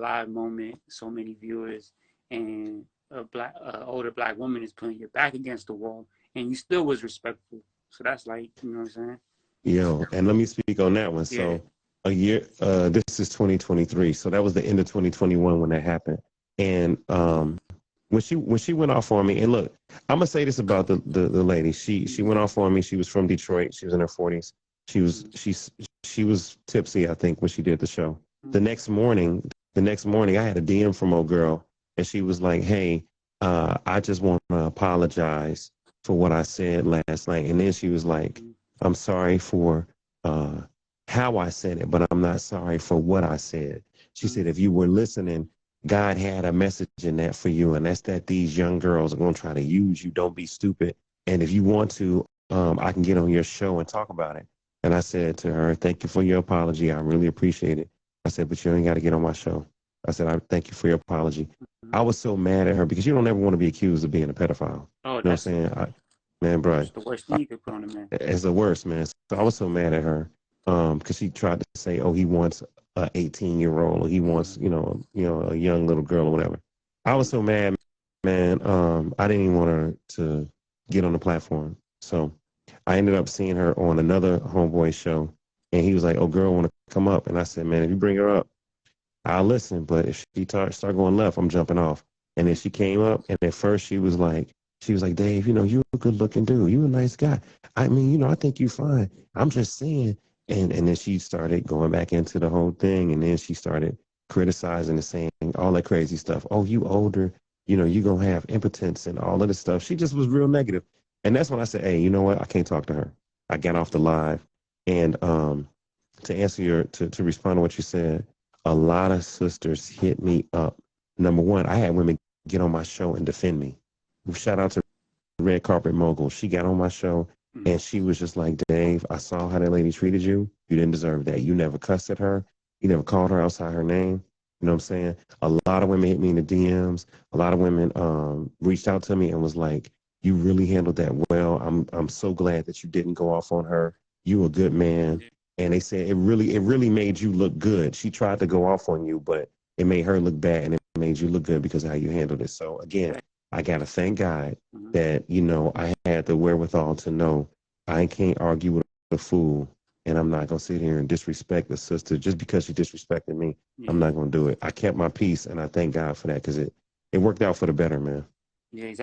live moment, so many viewers, and older black woman is putting your back against the wall, and you still was respectful. So that's like, you know what I'm saying? Yo, and let me speak on that one. Yeah. So a year, this is 2023. So that was the end of 2021 when that happened. And when she went off on me, and look, I'm gonna say this about the lady. She went off on me. She was from Detroit. She was in her 40s. She was tipsy, I think, when she did the show. The next morning, I had a DM from old girl, and she was like, "Hey, I just want to apologize for what I said last night." And then she was like, "I'm sorry for uh, how I said it, but I'm not sorry for what I said." She said, "If you were listening, God had a message in that for you, and that's that these young girls are going to try to use you. Don't be stupid. And if you want to, I can get on your show and talk about it." And I said to her, "Thank you for your apology. I really appreciate it." I said, "But you ain't got to get on my show." I said, "I thank you for your apology." I was so mad at her because you don't ever want to be accused of being a pedophile. Oh, You know what I'm that's saying? Man, bro, the worst thing you could put on a man. it's the worst, man. So I was so mad at her because she tried to say, "Oh, he wants a 18-year-old, or he wants, a young little girl or whatever." I was so mad, man. I didn't even want her to get on the platform. So I ended up seeing her on another homeboy show, and he was like, "Oh, girl, want to come up?" And I said, "Man, if you bring her up, I'll listen. But if she start going left, I'm jumping off." And then she came up, and at first she was like, "Dave, you're a good looking dude. You a nice guy. I mean, I think you fine. I'm just saying." And then she started going back into the whole thing, and then she started criticizing and saying all that crazy stuff. "Oh, you older, you gonna have impotence and all of this stuff." She just was real negative. And that's when I said, "Hey, you know what? I can't talk to her." I got off the live. And to answer to respond to what you said, a lot of sisters hit me up. Number one, I had women get on my show and defend me. Shout out to Red Carpet Mogul. She got on my show and she was just like, "Dave, I saw how that lady treated you. You didn't deserve that. You never cussed at her. You never called her outside her name." You know what I'm saying? A lot of women hit me in the DMs. A lot of women reached out to me and was like, "You really handled that well. I'm so glad that you didn't go off on her. You a good man." And they said it really made you look good. She tried to go off on you, but it made her look bad, and it made you look good because of how you handled it. So again, I gotta thank God that I had the wherewithal to know I can't argue with a fool, and I'm not gonna sit here and disrespect the sister just because she disrespected me. I'm not gonna do it. I kept my peace, and I thank God for that because it worked out for the better, man. Yeah,